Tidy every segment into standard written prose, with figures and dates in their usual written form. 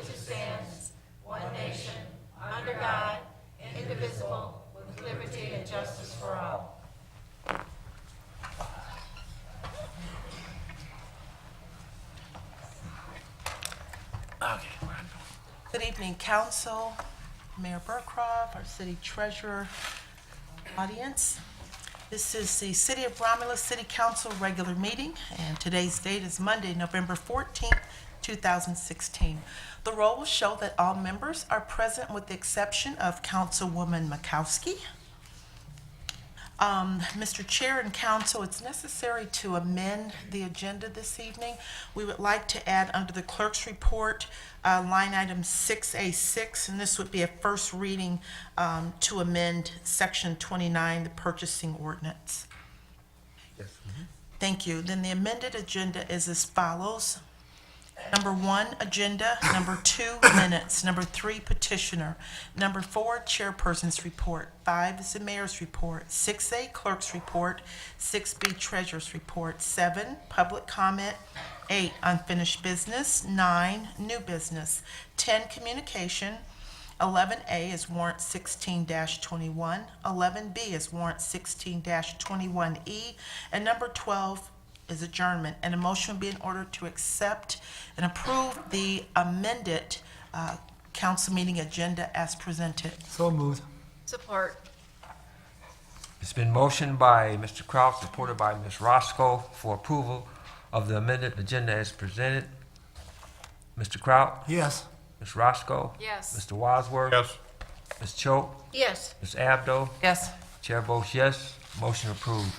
which stands, one nation, under God, indivisible, with liberty and justice for all. Good evening, Council, Mayor Burcroft, our City Treasurer, audience. This is the City of Romulus City Council regular meeting, and today's date is Monday, November 14th, 2016. The roll will show that all members are present with the exception of Councilwoman Makowski. Mr. Chair and Council, it's necessary to amend the agenda this evening. We would like to add under the clerk's report, line item 6A6, and this would be a first reading to amend section 29, the purchasing ordinance. Yes. Thank you. Then the amended agenda is as follows. Number 1, agenda. Number 2, minutes. Number 3, petitioner. Number 4, chairperson's report. 5 is the mayor's report. 6A, clerk's report. 6B, treasurer's report. 7, public comment. 8, unfinished business. 9, new business. 10, communication. 11A is warrant 16-21. 11B is warrant 16-21E. And number 12 is adjournment, and a motion will be in order to accept and approve the amended council meeting agenda as presented. So moved. Support. It's been motioned by Mr. Kraut, supported by Ms. Roscoe, for approval of the amended agenda as presented. Mr. Kraut? Yes. Ms. Roscoe? Yes. Mr. Wadsworth? Yes. Ms. Choate? Yes. Ms. Abdo? Yes. Chair votes yes. Motion approved.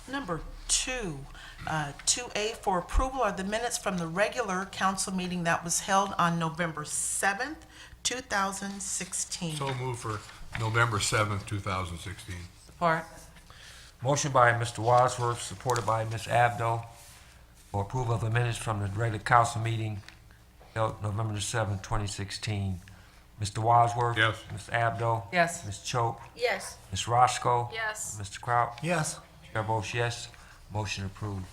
Number 2, 2A for approval are the minutes from the regular council meeting that was held on November 7th, 2016. So move for November 7th, 2016. Support. Motion by Mr. Wadsworth, supported by Ms. Abdo, for approval of the minutes from the regular council meeting held November the 7th, 2016. Mr. Wadsworth? Yes. Ms. Abdo? Yes. Ms. Choate? Yes. Ms. Roscoe? Yes. Mr. Kraut? Yes. Chair votes yes. Motion approved.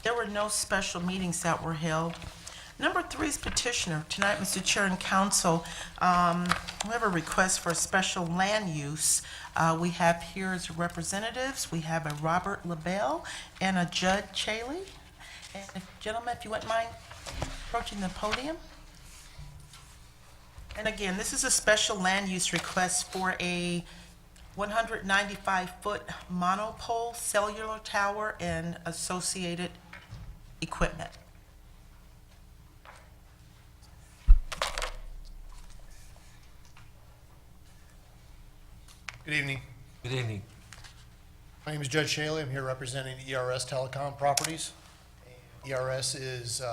There were no special meetings that were held. Number 3 is petitioner. Tonight, Mr. Chair and Council, we have a request for a special land use. We have here as representatives, we have a Robert LaBelle and a Judd Chaley. And gentlemen, if you wouldn't mind approaching the podium. And again, this is a special land use request for a 195-foot monopole cellular tower and associated equipment. Good evening. Good evening. My name is Judge Shaley. I'm here representing ERS Telecom Properties. ERS is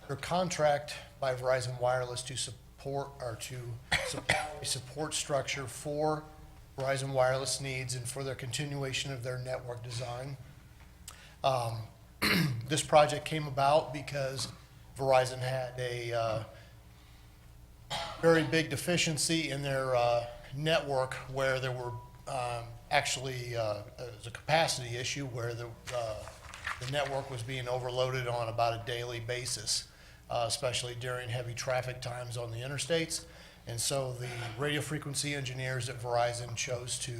under contract by Verizon Wireless to support a support structure for Verizon Wireless needs and for their continuation of their network design. This project came about because Verizon had a very big deficiency in their network where there were actually it was a capacity issue where the network was being overloaded on about a daily basis, especially during heavy traffic times on the interstates. And so the radio frequency engineers at Verizon chose to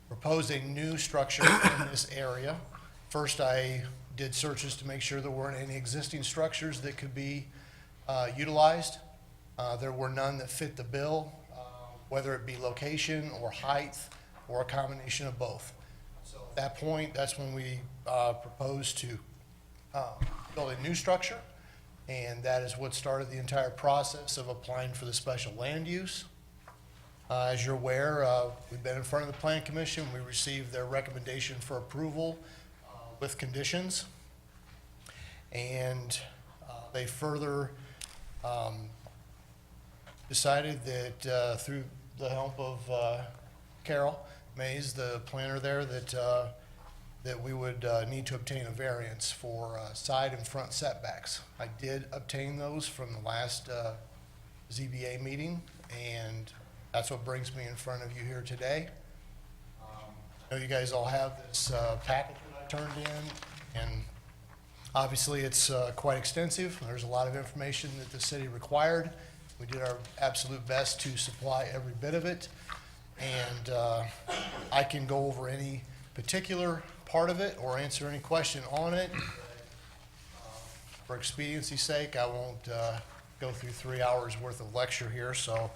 propose a new structure in this area. First, I did searches to make sure there weren't any existing structures that could be utilized. There were none that fit the bill, whether it be location or height or a combination of both. So at that point, that's when we proposed to build a new structure. And that is what started the entire process of applying for the special land use. As you're aware, we've been in front of the Plan Commission. We received their recommendation for approval with conditions. And they further decided that through the help of Carol Mays, the planner there, that we would need to obtain a variance for side and front setbacks. I did obtain those from the last ZBA meeting, and that's what brings me in front of you here today. I know you guys all have this packet that I turned in, and Obviously, it's quite extensive. There's a lot of information that the city required. We did our absolute best to supply every bit of it. And I can go over any particular part of it or answer any question on it. For expediency's sake, I won't go through 3 hours worth of lecture here. So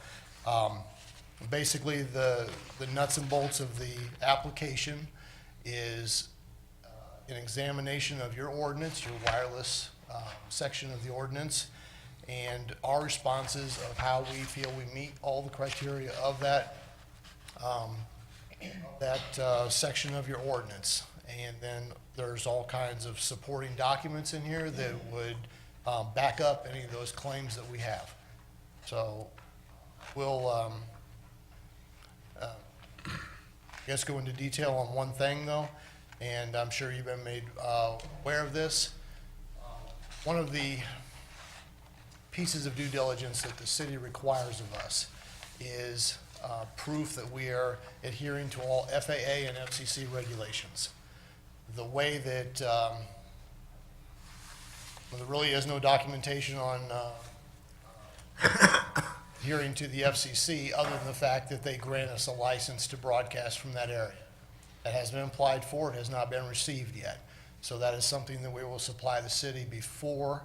basically, the nuts and bolts of the application is an examination of your ordinance, your wireless section of the ordinance, and our responses of how we feel we meet all the criteria of that section of your ordinance. And then there's all kinds of supporting documents in here that would back up any of those claims that we have. So we'll, I guess, go into detail on one thing though, and I'm sure you've been made aware of this. One of the pieces of due diligence that the city requires of us is proof that we are adhering to all FAA and FCC regulations. The way that, well, there really is no documentation on adhering to the FCC other than the fact that they grant us a license to broadcast from that area. That has been applied for, it has not been received yet. So that is something that we will supply the city before,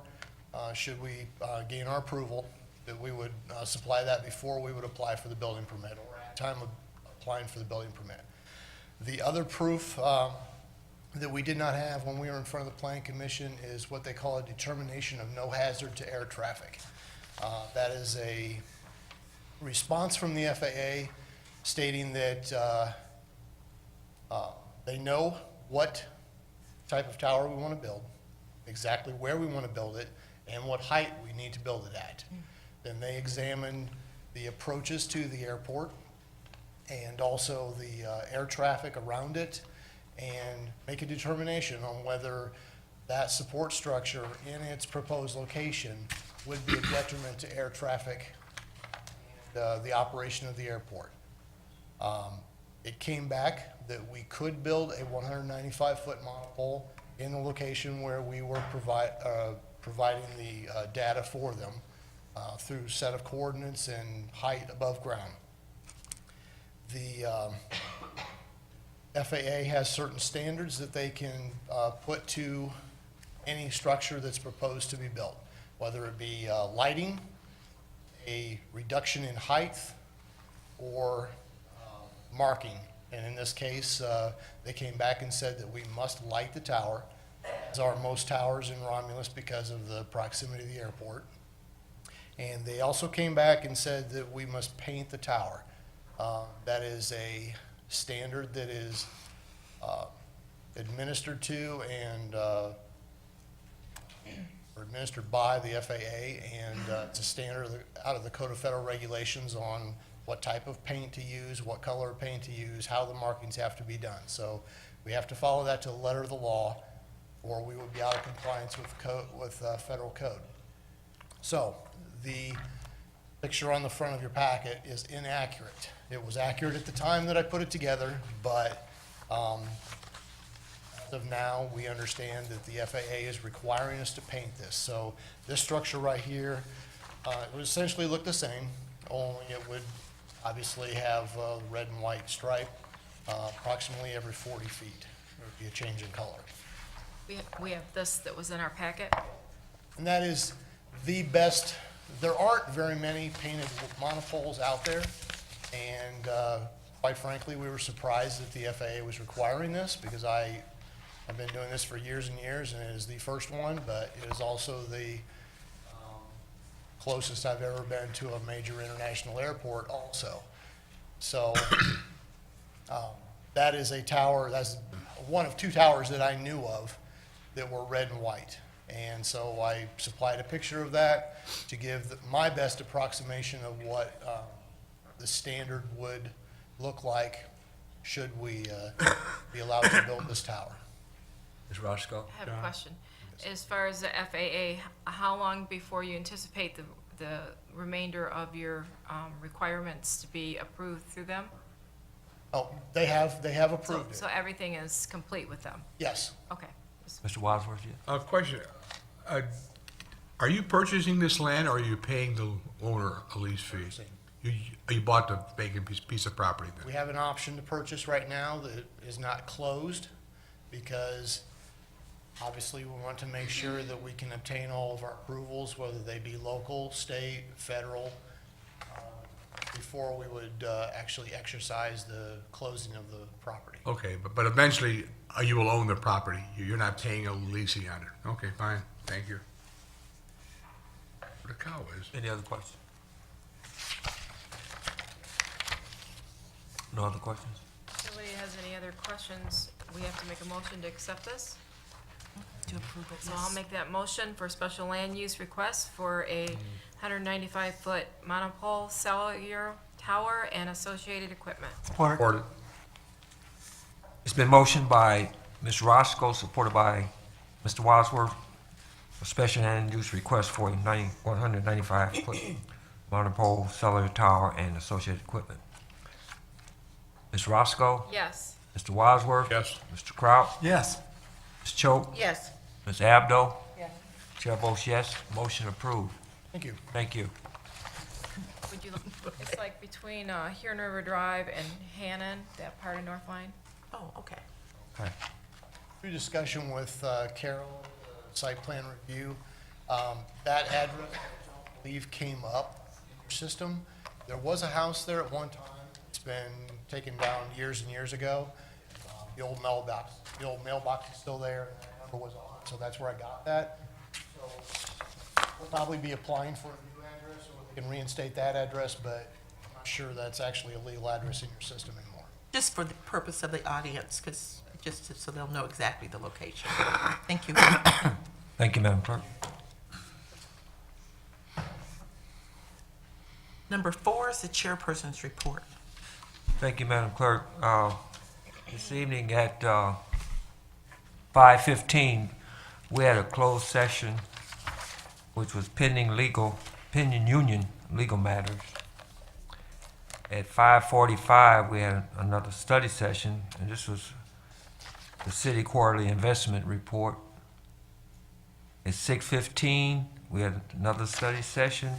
should we gain our approval, that we would supply that before we would apply for the building permit or at the time of applying for the building permit. The other proof that we did not have when we were in front of the Planning Commission is what they call a determination of no hazard to air traffic. That is a response from the FAA stating that they know what type of tower we want to build, exactly where we want to build it, and what height we need to build it at. Then they examine the approaches to the airport and also the air traffic around it and make a determination on whether that support structure in its proposed location would be a detriment to air traffic and the operation of the airport. It came back that we could build a 195-foot monopole in the location where we were providing the data for them through set of coordinates and height above ground. The FAA has certain standards that they can put to any structure that's proposed to be built, whether it be lighting, a reduction in height, or marking. And in this case, they came back and said that we must light the tower, as are most towers in Romulus because of the proximity to the airport. And they also came back and said that we must paint the tower. That is a standard that is administered to and or administered by the FAA, and it's a standard out of the Code of Federal Regulations on what type of paint to use, what color of paint to use, how the markings have to be done. So we have to follow that to the letter of the law, or we would be out of compliance with federal code. So the picture on the front of your packet is inaccurate. It was accurate at the time that I put it together, but as of now, we understand that the FAA is requiring us to paint this. So this structure right here, it would essentially look the same, only it would obviously have a red and white stripe approximately every 40 feet. There would be a change in color. We have this that was in our packet. And that is the best. There aren't very many painted monopoles out there, and quite frankly, we were surprised that the FAA was requiring this, because I've been doing this for years and years, and it is the first one, but it is also the closest I've ever been to a major international airport also. So that is a tower, that's one of two towers that I knew of that were red and white. And so I supplied a picture of that to give my best approximation of what the standard would look like should we be allowed to build this tower. Ms. Roscoe? I have a question. As far as the FAA, how long before you anticipate the remainder of your requirements to be approved through them? Oh, they have So, approved it. so everything is complete with them? Yes. Okay. Mr. Wadsworth, yeah? Question, are you purchasing this land or are you paying the owner a lease fee? You bought the vacant piece of property We then? have an option to purchase right now that is not closed because obviously we want to make sure that we can obtain all of our approvals, whether they be local, state, federal, before we would actually exercise the closing of the property. Okay, but eventually you will own the property. You're not paying a leasing on it. Okay, fine, thank you. Where the cow is? Any other questions? No other questions? If nobody has any other questions, we have to make a motion to accept this. To approve it, So I'll yes. make that motion for special land use request for a 195-foot monopole cellular tower and associated equipment. Support it. It's been motioned by Ms. Roscoe, supported by Mr. Wadsworth, a special land use request for a 195-foot monopole cellular tower and associated equipment. Ms. Roscoe? Yes. Mr. Wadsworth? Yes. Mr. Kraut? Yes. Ms. Choate? Yes. Ms. Abdo? Yes. Chair votes yes, motion approved. Thank you. Thank you. Would you, it's like between Huron River Drive and Hannon, that part of North Line. Oh, okay. Okay. Through discussion with Carol, site plan review, that address, I don't believe, came up in your system. There was a house there at one time. It's been taken down years and years ago. The old mailbox is still there, and that number was on, so that's where I got that. So we'll probably be applying for a new address, so we can reinstate that address, but I'm not sure that's actually a legal address in your system anymore. Just for the purpose of the audience, because just so they'll know exactly the location. Thank you. Thank you, Madam Clerk. Number 4 is the chairperson's report. Thank you, Madam Clerk. This evening at 5:15, we had a closed session, which was pending union legal matters. At 5:45, we had another study session, and this was the city quarterly investment report. At 6:15, we had another study session,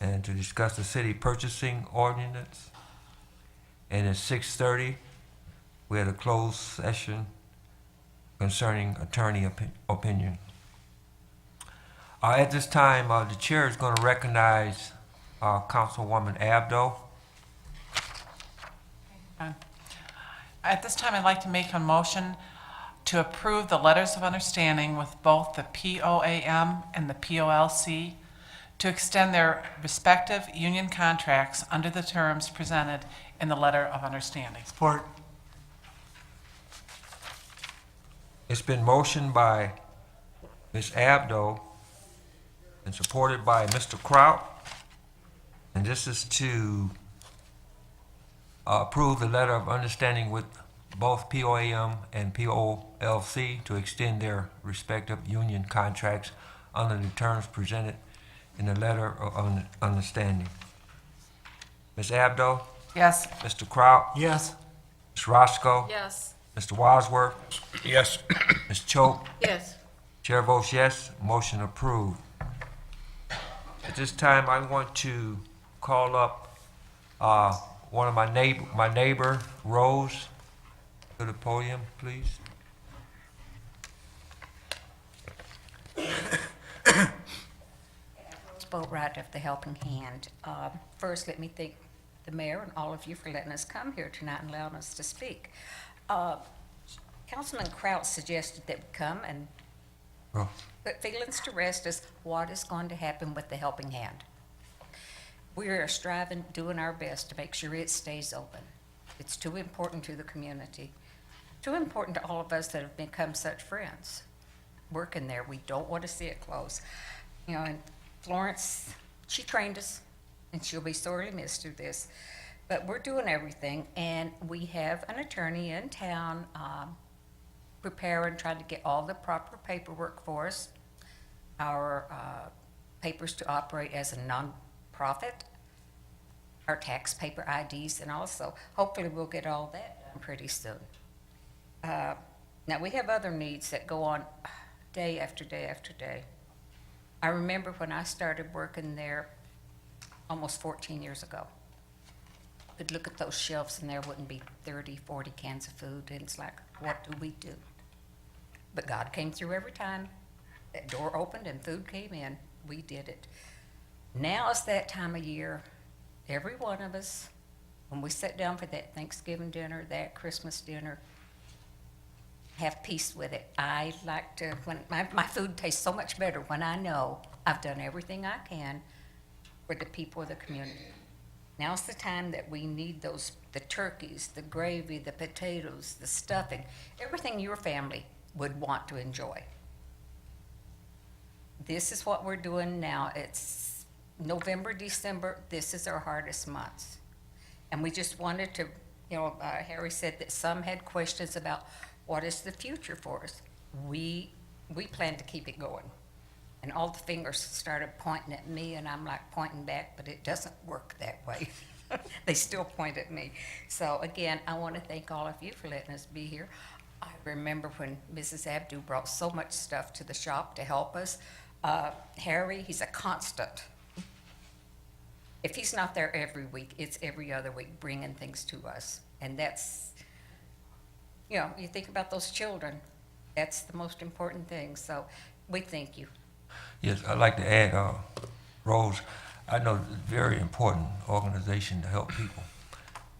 and to discuss the city purchasing ordinance. And at 6:30, we had a closed session concerning attorney opinion. At this time, the chair is going to recognize Councilwoman Abdo. At this time, I'd like to make a motion to approve the letters of understanding with both the POAM and the POLC to extend their respective union contracts under the terms presented in the letter of understanding. Support. It's been motioned by Ms. Abdo and supported by Mr. Kraut. And this is to approve the letter of understanding with both POAM and POLC to extend their respective union contracts under the terms presented in the letter of understanding. Ms. Abdo? Yes. Mr. Kraut? Yes. Ms. Roscoe? Yes. Mr. Wadsworth? Yes. Ms. Choate? Yes. Chair votes yes, motion approved. At this time, I want to call up one of my neighbor, Rose, to the podium, please. Spoke right of the helping hand. First, let me thank the mayor and all of you for letting us come here tonight and allowing us to speak. Councilman Kraut suggested that we come and Oh. put feelings to rest as what is going to happen with the helping hand. We are striving, doing our best to make sure it stays open. It's too important to the community, too important to all of us that have become such friends working there. We don't want to see it close. You know, and Florence, she trained us, and she'll be sorely missed through this. But we're doing everything, and we have an attorney in town preparing, trying to get all the proper paperwork for us, our papers to operate as a nonprofit, our tax paper IDs, and also, hopefully, we'll get all that done pretty soon. Now, we have other needs that go on day after day after day. I remember when I started working there almost 14 years ago. I'd look at those shelves and there wouldn't be 30, 40 cans of food, and it's like, what do we do? But God came through every time. That door opened and food came in. We did it. Now is that time of year. Every one of us, when we sit down for that Thanksgiving dinner, that Christmas dinner, have peace with it. I like to, when my food tastes so much better when I know I've done everything I can for the people of the community. Now's the time that we need those, the turkeys, the gravy, the potatoes, the stuffing, everything your family would want to enjoy. This is what we're doing now. It's November, December. This is our hardest months. And we just wanted to, Harry said that some had questions about what is the future for us. We plan to keep it going. And all the fingers started pointing at me, and I'm like pointing back, but it doesn't work that way. They still point at me. So again, I want to thank all of you for letting us be here. I remember when Mrs. Abdu brought so much stuff to the shop to help us. Harry, he's a constant. If he's not there every week, it's every other week bringing things to us. And that's, you think about those children. That's the most important thing. So we thank you. Yes, I'd like to add, Rose, I know it's a very important organization to help people.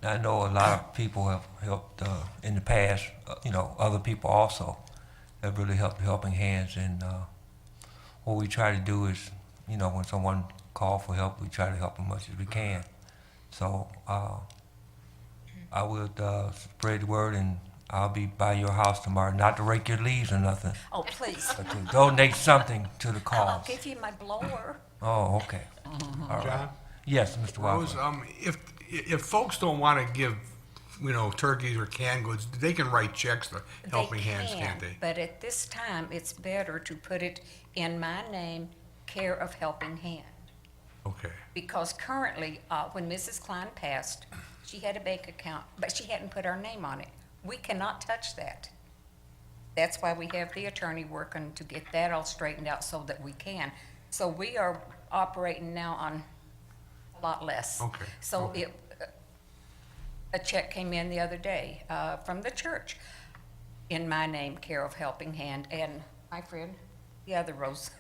I know a lot of people have helped in the past, other people also have really helped the Helping Hands. And what we try to do is, when someone calls for help, we try to help as much as we can. So I would spread the word, and I'll be by your house tomorrow, not to rake your leaves or nothing, Oh, please. but to donate something to the I'll cause. give you my blower. Oh, okay. All right. John? Yes, Mr. Rose, Wadsworth. if folks don't want to give, turkeys or canned goods, they can write checks to Helping Hands, can't they? But at this time, it's better to put it in my name, care of Helping Hand. Okay. Because currently, when Mrs. Klein passed, she had a bank account, but she hadn't put our name on it. We cannot touch that. That's why we have the attorney working to get that all straightened out so that we can. So we are operating now on a lot less. Okay. So a check came in the other day from the church in my name, care of Helping Hand, and my friend, the other Rose,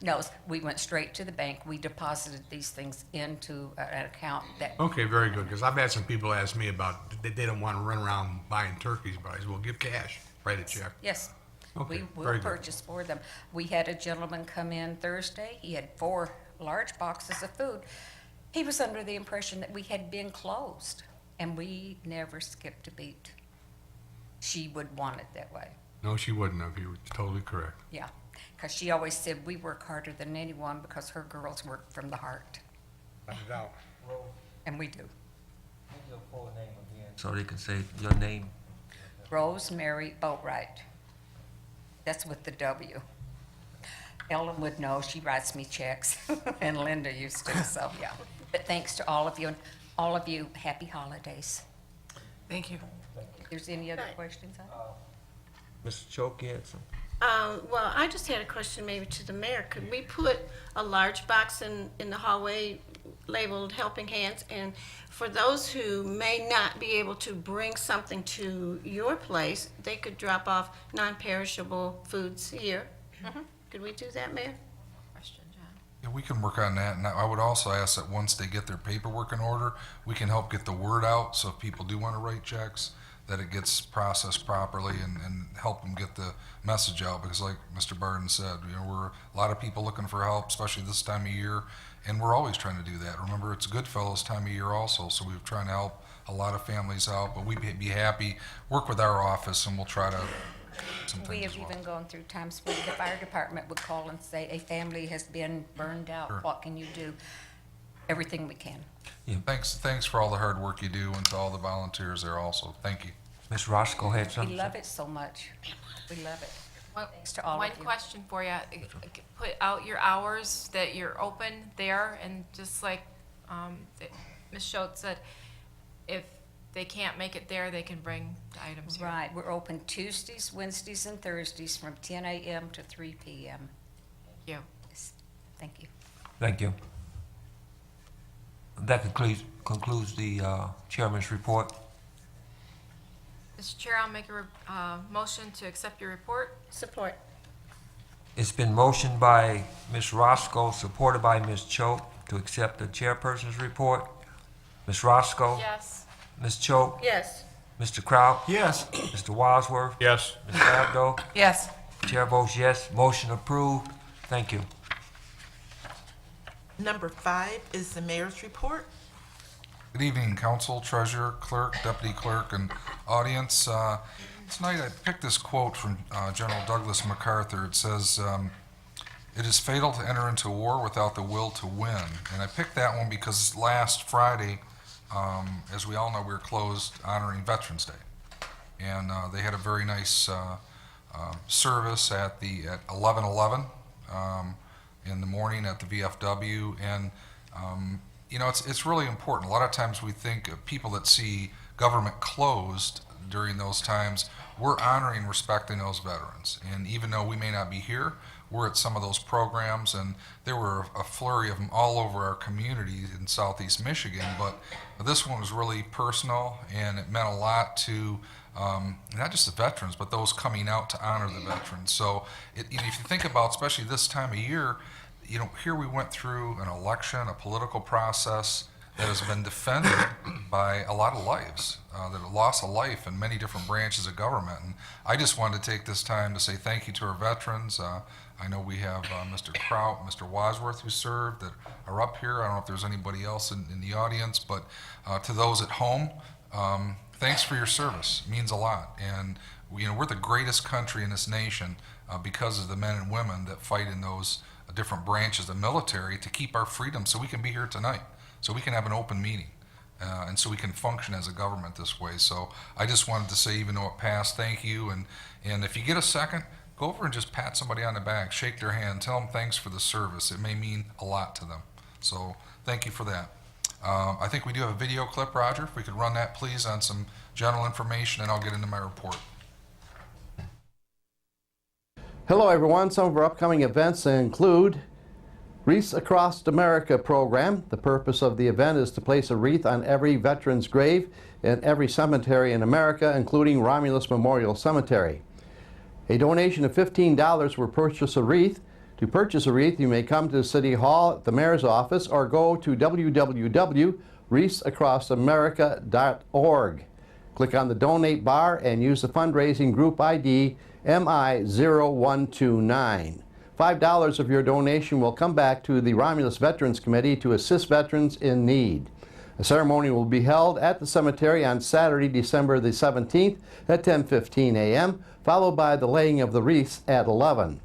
knows we went straight to the bank. We deposited these things into an account that Okay, very good, because I've had some people ask me about, they don't want to run around buying turkeys, but I said, well, give cash, write a check. Yes, Okay, we very will good. purchase for them. We had a gentleman come in Thursday. He had 4 large boxes of food. He was under the impression that we had been closed, and we never skipped a beat. She would want it that way, No, she wouldn't have, you were totally correct. yeah. Because she always said, we work harder than anyone because her girls work from the heart, Without a doubt. and we do. So they can say your name. Rosemary Boatwright. That's with the W. Ellen would know, she writes me checks, and Linda used to, so, yeah. But thanks to all of you, happy holidays. Thank you. If there's any other questions? Mr. Choke, you had some? Well, I just had a question maybe to the mayor. Could we put a large box in the hallway labeled Helping Hands? And for those who may not be able to bring something to your place, they could drop off non-perishable foods here. Could we do that, Mayor? Question, John. Yeah, we can work on that, and I would also ask that once they get their paperwork in order, we can help get the word out, so if people do want to write checks, that it gets processed properly and help them get the message out, because like Mr. Barden said, we're a lot of people looking for help, especially this time of year, and we're always trying to do that. Remember, it's Goodfellas time of year also, so we're trying to help a lot of families out, but we'd be happy, work with our office, and we'll try to some We things have as well. even gone through times where the fire department would call and say, a family has been burned out, Sure. what can you do? Everything we can. Thanks for all the hard work you do, and to all the volunteers there also. Thank you. Ms. Roscoe had We something? love it so much. We love it. Thanks to all One of you. question for you. Put out your hours that you're open there, and just like Ms. Schultz said, if they can't make it there, they can bring the items here. Right, we're open Tuesdays, Wednesdays, and Thursdays from 10 a.m. to 3 p.m. Thank you. Thank you. Thank you. That concludes the chairman's report. Mr. Chair, I'll make a motion to accept your report. Support. It's been motioned by Ms. Roscoe, supported by Ms. Choate, to accept the chairperson's report. Ms. Roscoe? Yes. Ms. Choate? Yes. Mr. Kraut? Yes. Mr. Wadsworth? Yes. Ms. Abdo? Yes. Chair votes yes. Motion approved. Thank you. Number 5 is the mayor's report. Good evening, council, treasurer, clerk, deputy clerk, and audience. Tonight I picked this quote from General Douglas MacArthur. It says, "It is fatal to enter into war without the will to win." And I picked that one because last Friday, as we all know, we were closed honoring Veterans Day. And they had a very nice service at 11:11 in the morning at the VFW. And you know, it's really important. A lot of times we think of people that see government closed during those times, we're honoring and respecting those veterans. And even though we may not be here, we're at some of those programs, and there were a flurry of them all over our community in southeast Michigan. But this one was really personal, and it meant a lot to not just the veterans, but those coming out to honor the veterans. So if you think about, especially this time of year, you know, here we went through an election, a political process that has been defended by a lot of lives, that have lost a life in many different branches of government. And I just wanted to take this time to say thank you to our veterans. I know we have Mr. Kraut, Mr. Wadsworth, who served, that are up here. I don't know if there's anybody else in the audience, but to those at home, thanks for your service. It means a lot. And you know, we're the greatest country in this nation because of the men and women that fight in those different branches of the military to keep our freedom, so we can be here tonight, so we can have an open meeting, and so we can function as a government this way. So I just wanted to say, even though it passed, thank you. And if you get a second, go over and just pat somebody on the back, shake their hand, tell them thanks for the service. It may mean a lot to them. So thank you for that. I think we do have a video clip, Roger. If we could run that, please, on some general information, and I'll get into my report. Hello everyone. Some of our upcoming events include Wreaths Across America program. The purpose of the event is to place a wreath on every veteran's grave in every cemetery in America, including Romulus Memorial Cemetery. A donation of $15 will purchase a wreath. To purchase a wreath, you may come to City Hall at the Mayor's office or go to www.wreathsacrossamerica.org. Click on the donate bar and use the fundraising group ID MI0129. $5 of your donation will come back to the Romulus Veterans Committee to assist veterans in need. A ceremony will be held at the cemetery on Saturday, December the 17th at 10:15 a.m., followed by the laying of the wreaths at 11.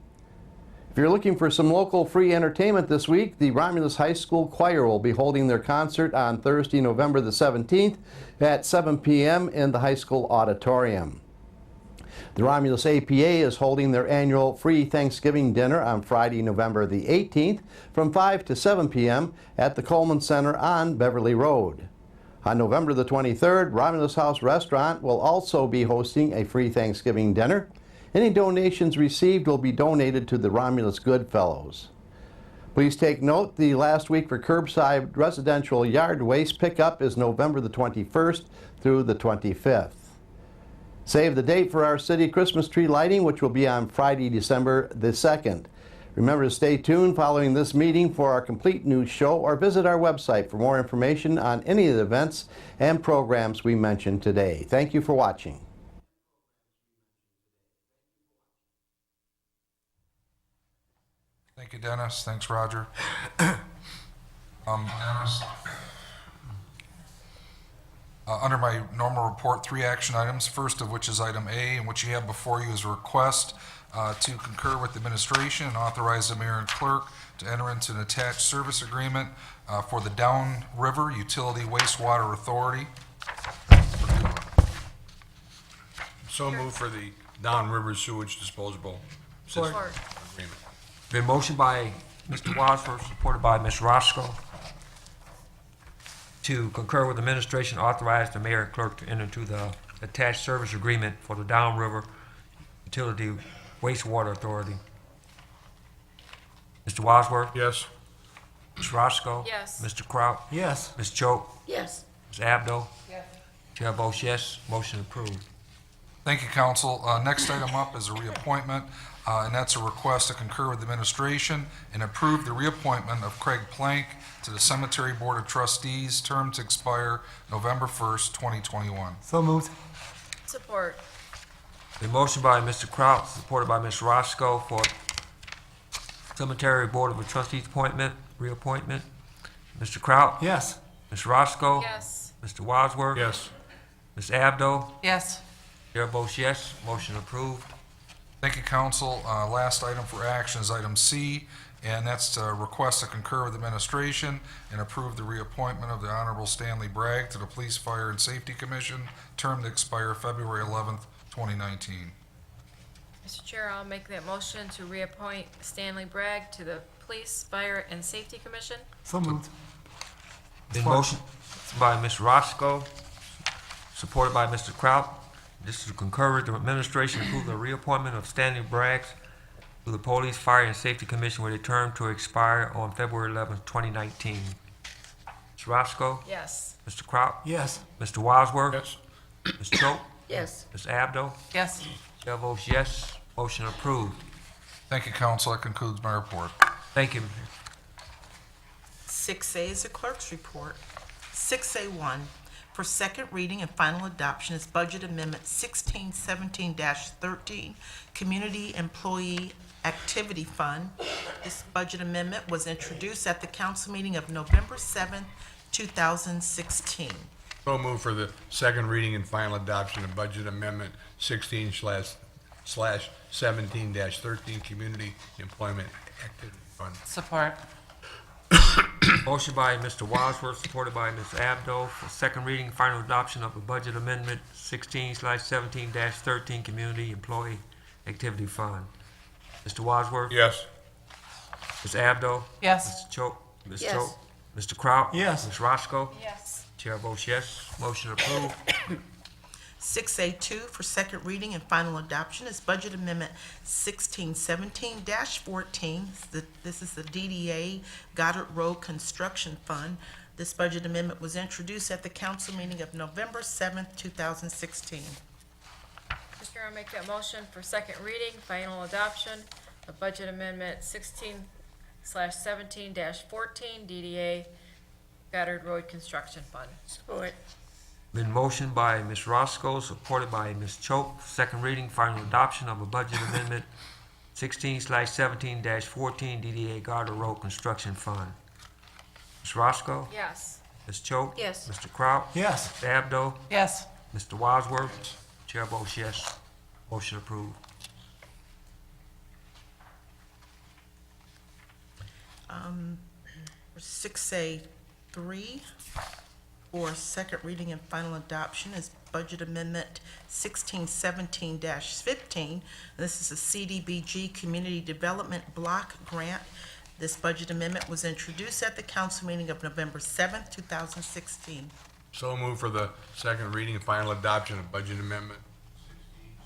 If you're looking for some local free entertainment this week, the Romulus High School Choir will be holding their concert on Thursday, November the 17th at 7 p.m. in the high school auditorium. The Romulus APA is holding their annual free Thanksgiving dinner on Friday, November the 18th from 5 to 7 p.m. at the Coleman Center on Beverly Road. On November the 23rd, Romulus House Restaurant will also be hosting a free Thanksgiving dinner. Any donations received will be donated to the Romulus Goodfellows. Please take note, the last week for curbside residential yard waste pickup is November the 21st through the 25th. Save the date for our city Christmas tree lighting, which will be on Friday, December the 2nd. Remember to stay tuned following this meeting for our complete news show, or visit our website for more information on any of the events and programs we mentioned today. Thank you for watching. Thank you, Dennis. Thanks, Roger. Dennis. Under my normal report, 3 action items, first of which is item A, and what you have before you is a request to concur with the administration and authorize the mayor and clerk to enter into an attached service agreement for the Down River Utility Wastewater Authority. So moved for the downriver sewage disposal system Support. agreement. Been motioned by Mr. Wadsworth, supported by Ms. Roscoe. to concur with administration, authorize the mayor and clerk to enter into the attached service agreement for the Downriver Utility Wastewater Authority. Mr. Wadsworth? Yes. Ms. Roscoe? Yes. Mr. Kraut? Yes. Ms. Choate? Yes. Ms. Abdo? Chair votes yes, motion approved. Thank you, council. Next item up is a reappointment, and that's a request to concur with administration and approve the reappointment of Craig Plank to the Cemetery Board of Trustees, term to expire November 1st, 2021. So moved. Support. The motion by Mr. Kraut, supported by Ms. Roscoe for Cemetery Board of Trustees reappointment. Mr. Kraut? Yes. Ms. Roscoe? Yes. Mr. Wadsworth? Yes. Ms. Abdo? Yes. Chair votes yes, motion approved. Thank you, council. Last item for action is item C, and that's to request to concur with administration and approve the reappointment of the Honorable Stanley Bragg to the Police, Fire, and Safety Commission, term to expire February 11th, 2019. Mr. Chair, I'll make that motion to reappoint Stanley Bragg to the Police, Fire, and Safety Commission. So moved. The motion by Ms. Roscoe, supported by Mr. Kraut. This is to concur with the administration to approve the reappointment of Stanley Bragg to the Police, Fire, and Safety Commission with a term to expire on February 11th, 2019. Ms. Roscoe? Yes. Mr. Kraut? Yes. Mr. Wadsworth? Yes. Ms. Choate? Yes. Ms. Abdo? Yes. Chair votes yes, motion approved. Thank you, council. That concludes my report. Thank you. 6A is the clerk's report. 6A1, for second reading and final adoption is Budget Amendment 1617-13, Community Employee Activity Fund. This budget amendment was introduced at the council meeting of November 7th, 2016. So moved for the second reading and final adoption of Budget Amendment 16/17-13, Community Employment Activity Fund. Support. Motion by Mr. Wadsworth, supported by Ms. Abdo, for second reading, final adoption of the budget amendment 16/17-13 Community Employee Activity Fund. Mr. Wadsworth? Yes. Ms. Abdo? Yes. Mr. Choate? Ms. Yes. Choate? Mr. Kraut? Yes. Ms. Roscoe? Yes. Chair votes yes, motion approved. 6A2 for second reading and final adoption is Budget Amendment 1617-14. This is the DDA Goddard Road Construction Fund. This budget amendment was introduced at the council meeting of November 7th, 2016. Mr. Chair, I'll make that motion for second reading, final adoption of Budget Amendment 16/17-14 DDA Goddard Road Construction Fund. Support. Been motioned by Ms. Roscoe, supported by Ms. Choate, second reading, final adoption of a budget amendment 16/17-14 DDA Goddard Road Construction Fund. Ms. Roscoe? Yes. Ms. Choate? Yes. Mr. Kraut? Yes. Ms. Abdo? Yes. Mr. Wadsworth? Chair votes yes. Motion approved. For 6A3, for second reading and final adoption is Budget Amendment 1617-15. This is a CDBG Community Development Block Grant. This budget amendment was introduced at the council meeting of November 7th, 2016. So moved for the second reading and final adoption of Budget Amendment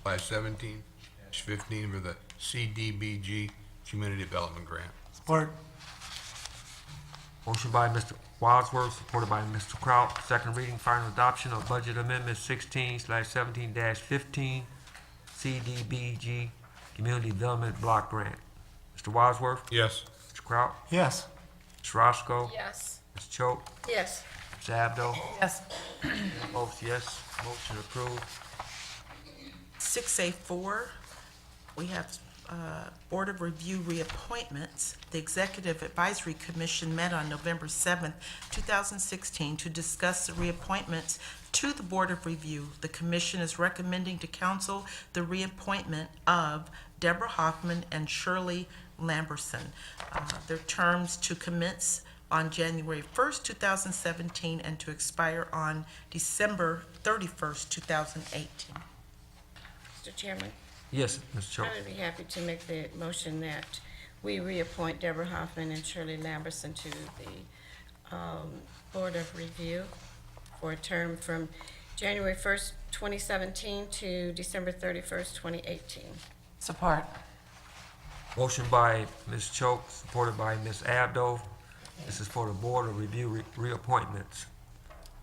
16/17-15 for the CDBG Community Development Grant. Support. Motion by Mr. Wadsworth, supported by Mr. Kraut, second reading, final adoption of budget amendment 16/17-15 CDBG Community Development Block Grant. Mr. Wadsworth? Yes. Mr. Kraut? Yes. Ms. Roscoe? Yes. Ms. Choate? Yes. Ms. Abdo? Yes. Votes yes, motion approved. 6A4, we have Board of Review reappointments. The Executive Advisory Commission met on November 7th, 2016 to discuss the reappointments to the Board of Review. The commission is recommending to council the reappointment of Deborah Hoffman and Shirley Lamberson. Their terms to commence on January 1st, 2017, and to expire on December 31st, 2018. Mr. Chairman, Yes, Ms. Choate. I would be happy to make the motion that we reappoint Deborah Hoffman and Shirley Lamberson to the Board of Review for a term from January 1st, 2017 to December 31st, 2018. Support. Motion by Ms. Choate, supported by Ms. Abdo. This is for the Board of Review reappointments.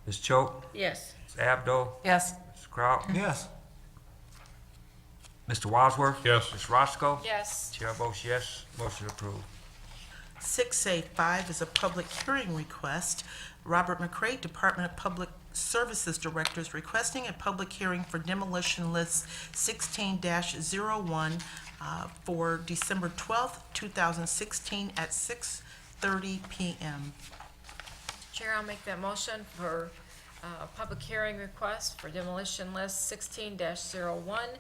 Ms. Choate, Yes. Ms. Abdo, Yes. Mr. Kraut, Yes. Mr. Wadsworth. Yes. Ms. Roscoe. Yes. Chair votes yes, motion approved. 6A5 is a public hearing request. Robert McCray, Department of Public Services Director, is requesting a public hearing for demolition list 16-01 for December 12th, 2016 at 6:30 PM. Chair, I'll make that motion for a public hearing request for demolition list 16-01,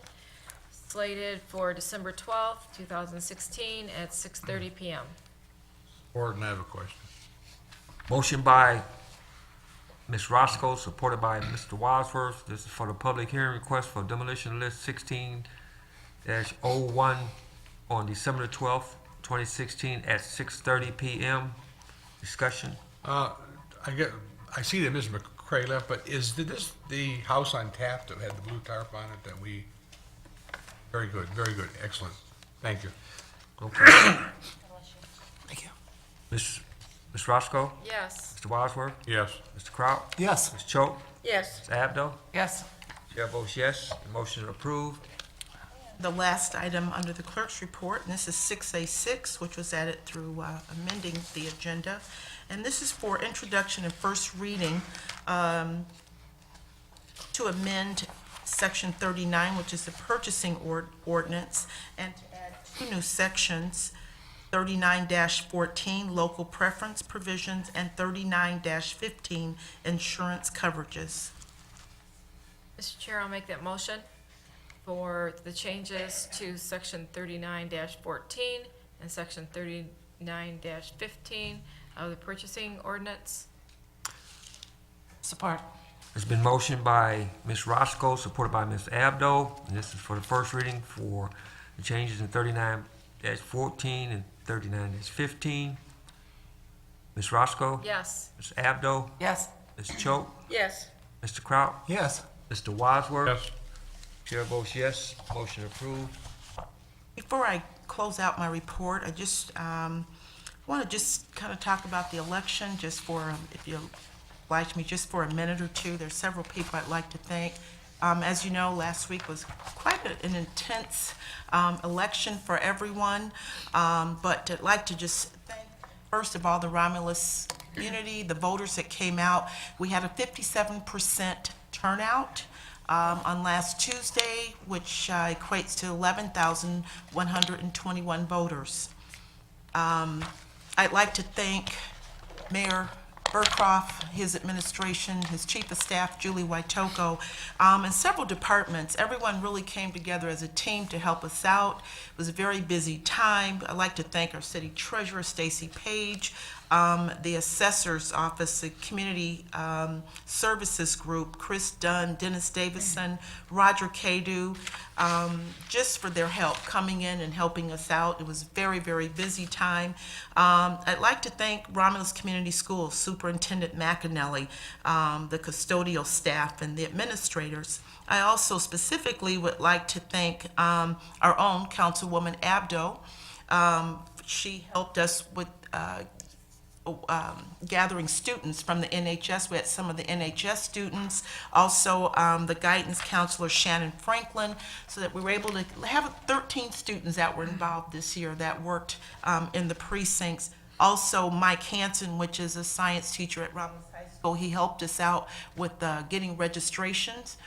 slated for December 12th, 2016 at 6:30 PM. Board, and I have a question. Motion by Ms. Roscoe, supported by Mr. Wadsworth. This is for the public hearing request for demolition list 16-01 on December 12th, 2016 at 6:30 PM. Discussion? I see that Ms. McCray left, but is this the house on Taft that had the blue tarp on it that we, very good, excellent. Thank you. Okay. Thank you. Ms. Roscoe? Yes. Mr. Wadsworth? Yes. Mr. Kraut? Yes. Ms. Choate? Yes. Ms. Abdo? Yes. Chair votes yes, the motion is approved. The last item under the clerk's report, and this is 6A6, which was added through amending the agenda. And this is for introduction and first reading to amend Section 39, which is the purchasing ordinance, and to add two new sections, 39-14, local preference provisions, and 39-15, insurance coverages. Mr. Chair, I'll make that motion for the changes to section 39-14 and section 39-15 of the purchasing ordinance. Support. It's been motioned by Ms. Roscoe, supported by Ms. Abdo, and this is for the first reading for the changes in 39-14 and 39-15. Ms. Roscoe? Yes. Ms. Abdo? Yes. Ms. Choate? Yes. Mr. Kraut? Yes. Mr. Wadsworth? Yes. Chair votes yes, motion approved. Before I close out my report, I just want to just kind of talk about the election, just for, if you'll oblige me, just for a minute or two. There's several people I'd like to thank. As you know, last week was quite an intense election for everyone, but I'd like to just thank, first of all, the Romulus community, the voters that came out. We had a 57% turnout on last Tuesday, which equates to 11,121 voters. I'd like to thank Mayor Burkhoff, his administration, his chief of staff, Julie Waitoko, and several departments. Everyone really came together as a team to help us out. It was a very busy time. I'd like to thank our city treasurer, Stacy Page, the assessor's office, the community services group, Chris Dunn, Dennis Davison, Roger Cadu, just for their help coming in and helping us out. It was a very, very busy time. I'd like to thank Romulus Community Schools, Superintendent McAnally, the custodial staff, and the administrators. I also specifically would like to thank our own Councilwoman Abdo. She helped us with gathering students from the NHS. We had some of the NHS students, also the guidance counselor Shannon Franklin, so that we were able to have 13 students that were involved this year that worked in the precincts. Also Mike Hansen, which is a science teacher at Romulus High School, he helped us out with getting registrations,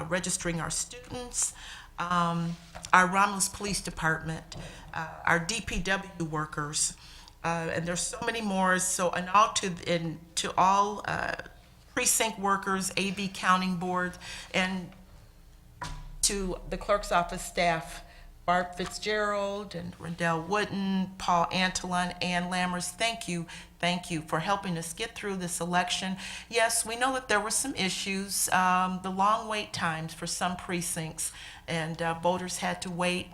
registering our students. Our Romulus Police Department, our DPW workers, and there's so many more. So, and to all precinct workers, AV counting boards, and to the clerk's office staff, Bart Fitzgerald and Rendell Wooden, Paul Antolin, Ann Lammers. Thank you Thank you for helping us get through this election. Yes, we know that there were some issues, the long wait times for some precincts, and voters had to wait,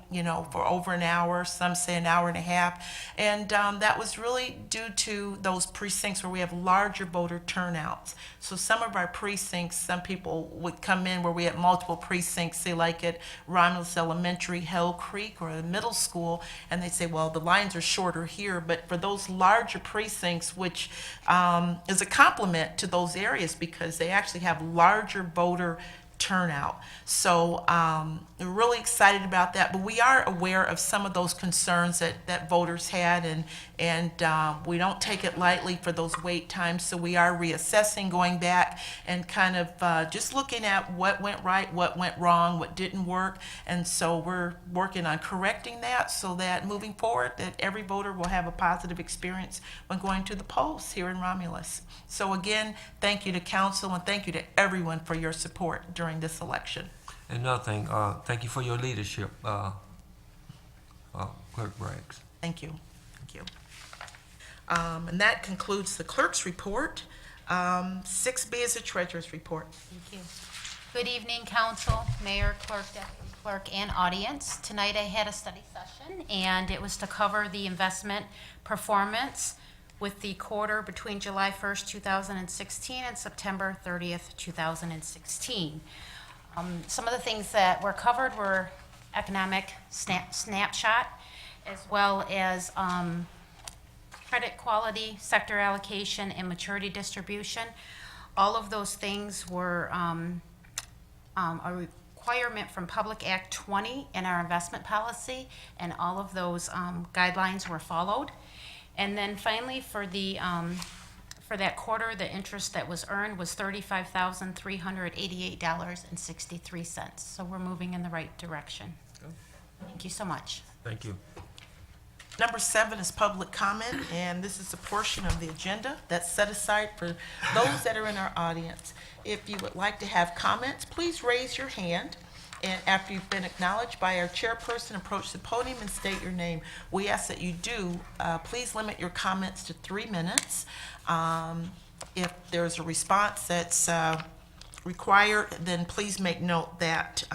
for over an hour, some say an hour and a half. And that was really due to those precincts where we have larger voter turnouts. So some of our precincts, some people would come in where we had multiple precincts, say like at Romulus Elementary, Hell Creek, or the middle school, and they'd say, well, the lines are shorter here. But for those larger precincts, which is a compliment to those areas because they actually have larger voter turnout. So we're really excited about that, but we are aware of some of those concerns that voters had, and we don't take it lightly for those wait times. So we are reassessing, going back and kind of just looking at what went right, what went wrong, what didn't work. And so we're working on correcting that so that moving forward, that every voter will have a positive experience when going to the polls here in Romulus. So again, thank you to council and thank you to everyone for your support during this election. Another thing, thank you for your leadership, Clerk Braggs. Thank you. Thank you. And that concludes the clerk's report. 6B is the treasurer's report. Thank you. Good evening, council, mayor, clerk, deputy clerk, and audience. Tonight I had a study session, and it was to cover the investment performance with the quarter between July 1st, 2016 and September 30th, 2016. Some of the things that were covered were economic snapshot, as well as credit quality, sector allocation, and maturity distribution. All of those things were a requirement from Public Act 20 in our investment policy, and all of those guidelines were followed. And then finally, for that quarter, the interest that was earned was $35,388.63. So we're moving in the right direction. Thank you so much. Thank you. Number 7 is public comment, and this is a portion of the agenda that's set aside for those that are in our audience. If you would like to have comments, please raise your hand. And after you've been acknowledged by our chairperson, approach the podium and state your name. We ask that you do, please limit your comments to 3 minutes. If there's a response that's required, then please make note that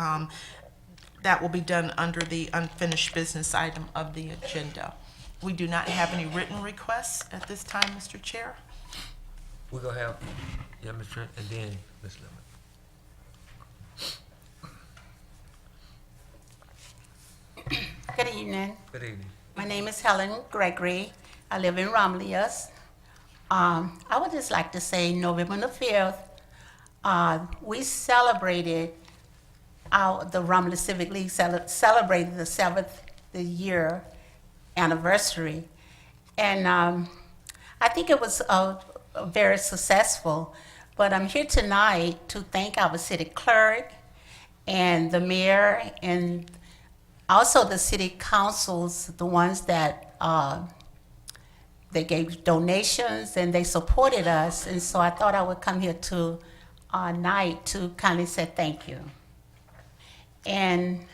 that will be done under the unfinished business item of the agenda. We do not have any written requests at this time, Mr. Chair. We're gonna have, Ms. Trent, and then Ms. Lemon. Good evening. Good evening. My name is Helen Gregory. I live in Romulus. I would just like to say November the 5th, we celebrated the Romulus Civic League celebrated the 7th year anniversary. And I think it was very successful. But I'm here tonight to thank our city clerk and the mayor and also the city councils, the ones that they gave donations and they supported us. And so I thought I would come here tonight to kind of say thank you. And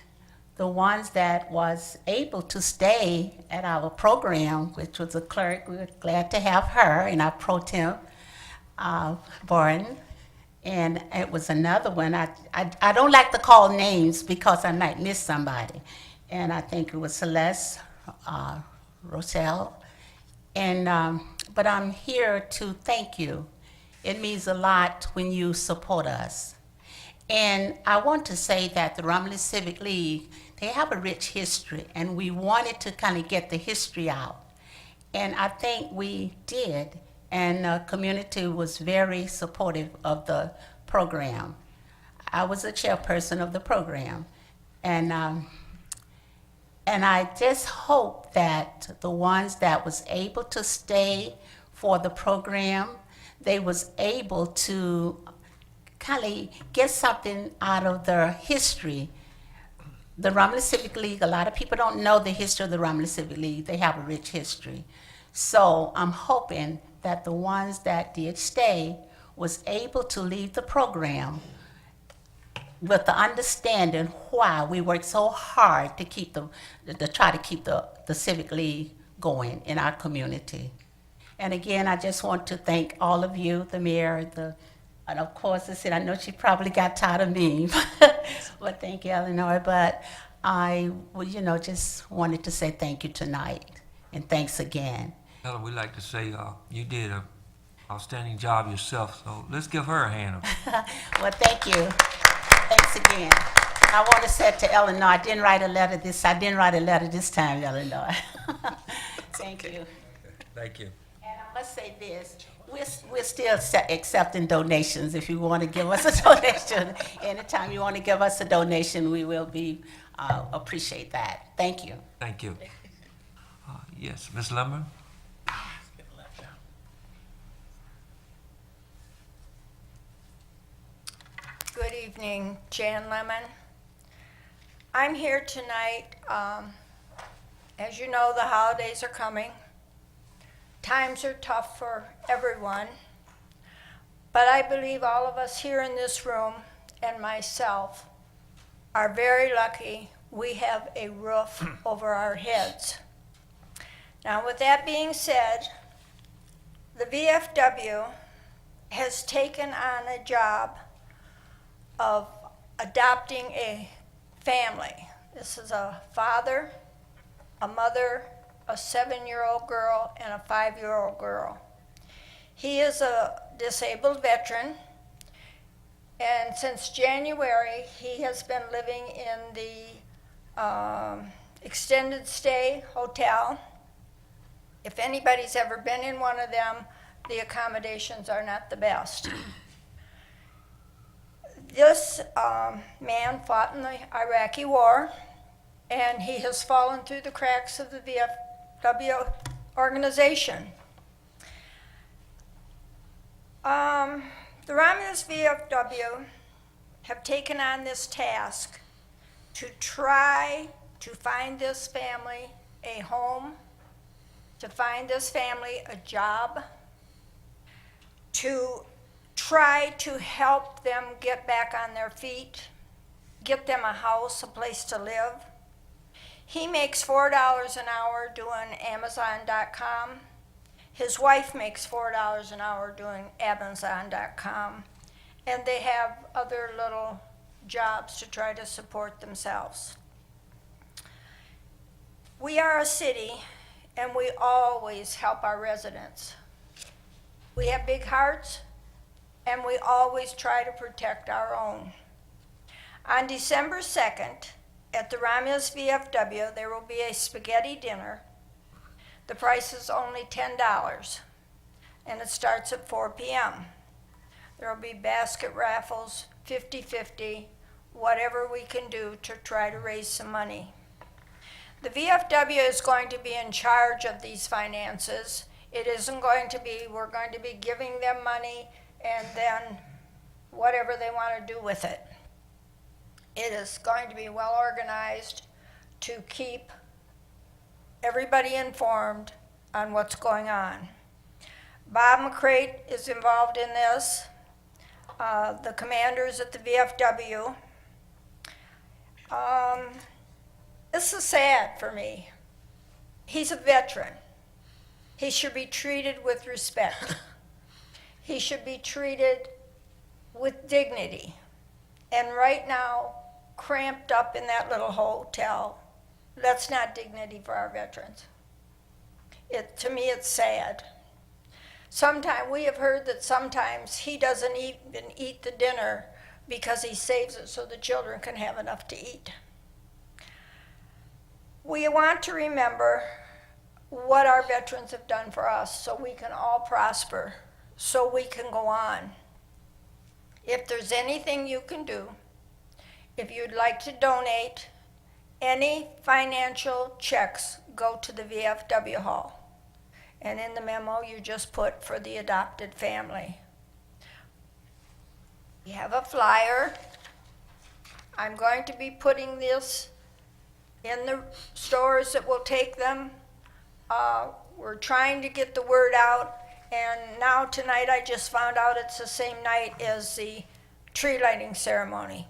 the ones that was able to stay at our program, which was the clerk, we were glad to have her, and our pro temp, Barton. And it was another one. I don't like to call names because I might miss somebody. And I think it was Celeste, Rochelle. And, but I'm here to thank you. It means a lot when you support us. And I want to say that the Romulus Civic League, they have a rich history, and we wanted to kind of get the history out. And I think we did, and the community was very supportive of the program. I was a chairperson of the program, and I just hope that the ones that was able to stay for the program, they was able to kind of get something out of their history. The Romulus Civic League, a lot of people don't know the history of the Romulus Civic League. They have a rich history. So I'm hoping that the ones that did stay was able to leave the program with the understanding why we worked so hard to keep to try to keep the Civic League going in our community. And again, I just want to thank all of you, the mayor, and of course, I know she probably got tired of me, but thank you, Eleanor. But I, just wanted to say thank you tonight, and thanks again. Ellen, we'd like to say you did an outstanding job yourself, so let's give her a hand. Well, thank you. Thanks again. I want to say to Eleanor, I didn't write a letter this time, Eleanor. Thank you. Thank you. And I must say this, we're still accepting donations. If you want to give us a donation, anytime you want to give us a donation, we will appreciate that. Thank you. Thank you. Yes, Ms. Lemon? Good evening, Jan Lemon. I'm here tonight, as you know, the holidays are coming. Times are tough for everyone, but I believe all of us here in this room and myself are very lucky we have a roof over our heads. Now, with that being said, the VFW has taken on a job of adopting a family. This is a father, a mother, a 7-year-old girl, and a 5-year-old girl. He is a disabled veteran, and since January, he has been living in the extended stay hotel. If anybody's ever been in one of them, the accommodations are not the best. This man fought in the Iraqi war, and he has fallen through the cracks of the VFW organization. The Romulus VFW have taken on this task to try to find this family a home, to find this family a job, to try to help them get back on their feet, get them a house, a place to live. He makes $4 an hour doing Amazon.com. His wife makes $4 an hour doing Amazon.com. And they have other little jobs to try to support themselves. We are a city, and we always help our residents. We have big hearts, and we always try to protect our own. On December 2nd, at the Romulus VFW, there will be a spaghetti dinner. The price is only $10, and it starts at 4 p.m. There will be basket raffles, 50-50, whatever we can do to try to raise some money. The VFW is going to be in charge of these finances. It isn't going to be, we're going to be giving them money and then whatever they want to do with it. It is going to be well organized to keep everybody informed on what's going on. Bob McCrate is involved in this. The commanders at the VFW. This is sad for me. He's a veteran. He should be treated with respect. He should be treated with dignity. And right now, cramped up in that little hotel, that's not dignity for our veterans. To me, it's sad. Sometimes we have heard that sometimes he doesn't even eat the dinner because he saves it so the children can have enough to eat. We want to remember what our veterans have done for us so we can all prosper, so we can go on. If there's anything you can do, if you'd like to donate, any financial checks go to the VFW Hall. And in the memo, you just put for the adopted family. You have a flyer. I'm going to be putting this in the stores that will take them. We're trying to get the word out, and now tonight I just found out it's the same night as the tree lighting ceremony.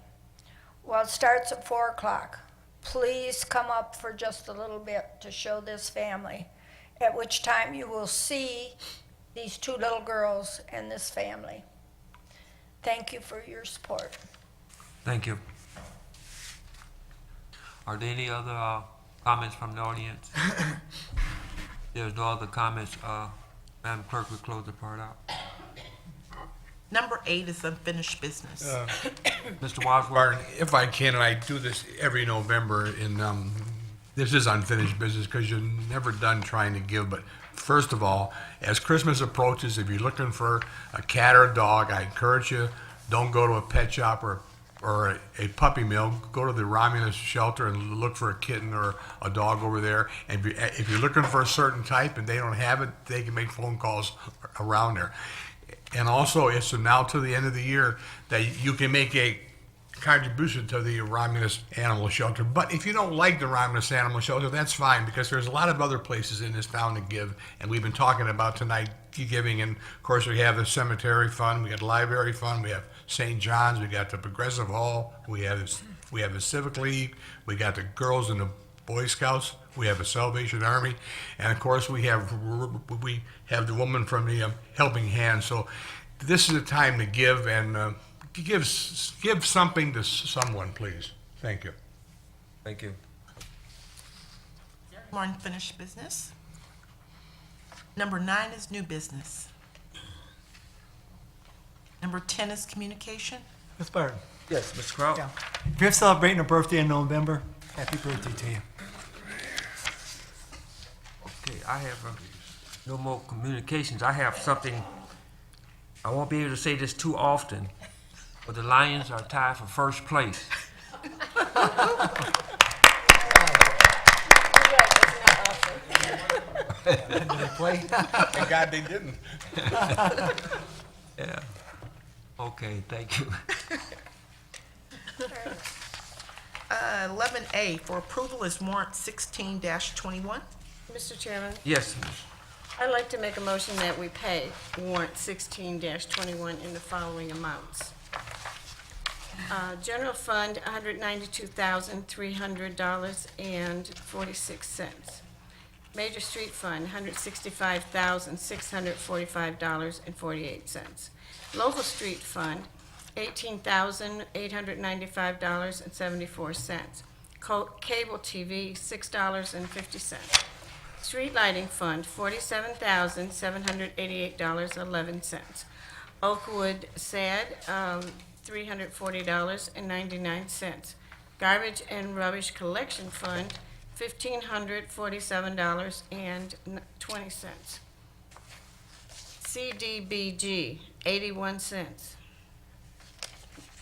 Well, it starts at 4 o'clock. Please come up for just a little bit to show this family. at which time you will see these two little girls and this family. Thank you for your support. Thank you. Are there any other comments from the audience? There's no other comments. Madam Clerk, we close the part out. Number 8 is unfinished business. Mr. Wadsworth? Martin, if I can, and I do this every November, this is unfinished business because you're never done trying to give, but first of all, as Christmas approaches, if you're looking for a cat or a dog, I encourage you, don't go to a pet shop or a puppy mill. Go to the Romulus shelter and look for a kitten or a dog over there. And if you're looking for a certain type and they don't have it, they can make phone calls around there. And also, it's now to the end of the year that you can make a contribution to the Romulus Animal Shelter. But if you don't like the Romulus Animal Shelter, that's fine, because there's a lot of other places in this town to give, and we've been talking about tonight giving. And of course, we have the cemetery fund, we got the library fund, we have St. John's, we got the Progressive Hall, we have the Civic League, we got the Girls and the Boy Scouts, we have the Salvation Army, and of course we have the woman from the Helping Hand. So this is a time to give, and give something to someone, please. Thank you. Thank you. More unfinished business. Number 9 is new business. Number 10 is communication. Ms. Barton, Yes, Mr. Kraut? yeah. If you're celebrating a birthday in November, happy birthday to you. Okay, I have no more communications. I have something, I won't be able to say this too often, but the Lions are tied for first place. Did they play? Thank God they didn't. Yeah. Okay, thank you. 11A for approval is warrant 16-21. Mr. Chairman, Yes, I'd like to make a motion that we pay warrant 16-21 in the following amounts. General Fund, $192,300.46. Major Street Fund, $165,645.48. Local Street Fund, $18,895.74. Cable TV, $6.50. Street Lighting Fund, $47,788.11. Oakwood SAD, $340.99. Garbage and Rubbish Collection Fund, $1,547.20. CDBG, 81 cents.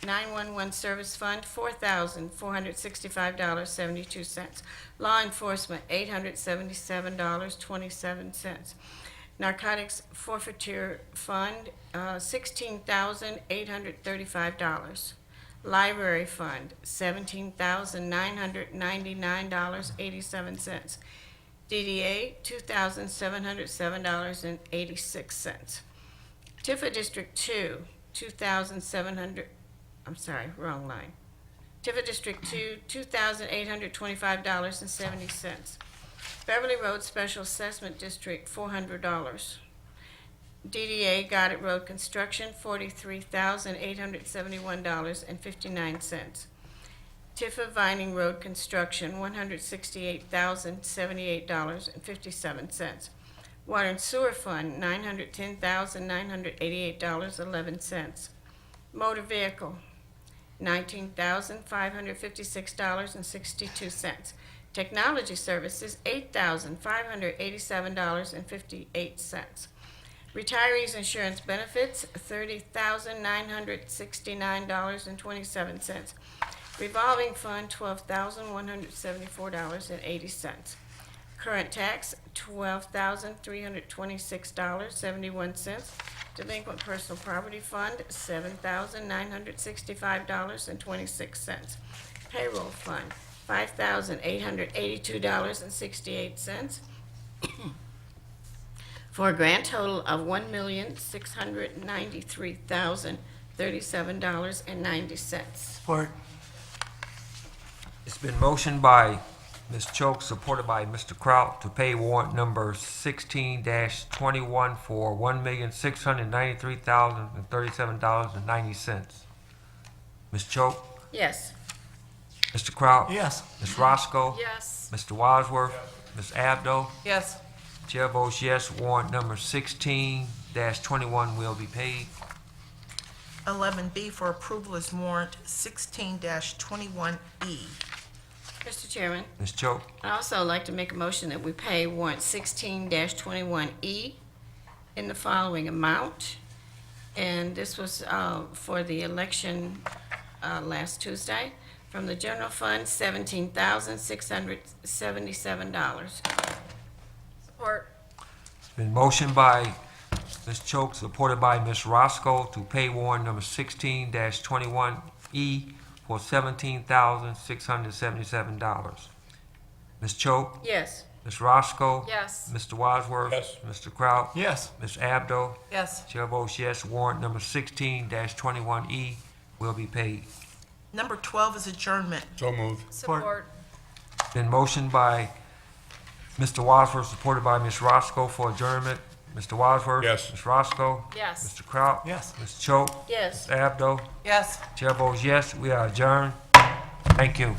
911 Service Fund, $4,465.72. Law Enforcement, $877.27. Narcotics Forfeiture Fund, $16,835. Library Fund, $17,999.87. DDA, $2,707.86. Tifa District 2, wrong line. Tifa District 2, $2,825.70. Beverly Road Special Assessment District, $400. DDA Goddard Road Construction, $43,871.59. Tifa Vining Road Construction, $168,078.57. Water and Sewer Fund, $910,988.11. Motor Vehicle, $19,556.62. Technology Services, $8,587.58. Retirees Insurance Benefits, $30,969.27. Revolving Fund, $12,174.80. Current Tax, $12,326.71. Delinquent Personal Property Fund, $7,965.26. Payroll Fund, $5,882.68. For a grand total of $1,693,037.90. Support. it's been motioned by Ms. Choke, supported by Mr. Kraut, to pay warrant number 16-21 for $1,693,037.90. Ms. Choke? Yes. Mr. Kraut? Yes. Ms. Roscoe? Yes. Mr. Wadsworth? Ms. Abdo? Yes. Chair votes yes, warrant number 16-21 will be paid. 11B for approval is warrant 16-21E. Mr. Chairman, Ms. Choke? I'd also like to make a motion that we pay warrant 16-21E in the following amount. And this was for the election last Tuesday. From the general fund, $17,677. Support. Been motioned by Ms. Choke, supported by Ms. Roscoe, to pay warrant number 16-21E for $17,677. Ms. Choke? Yes. Ms. Roscoe? Yes. Mr. Wadsworth? Yes. Mr. Kraut? Yes. Ms. Abdo? Yes. Chair votes yes, warrant number 16-21E will be paid. Number 12 is adjournment. So moved. Support. Been motioned by Mr. Wadsworth, supported by Ms. Roscoe for adjournment. Mr. Wadsworth? Yes. Ms. Roscoe? Yes. Mr. Kraut? Yes. Ms. Choke? Yes. Ms. Abdo? Yes. Chair votes yes, we are adjourned. Thank you.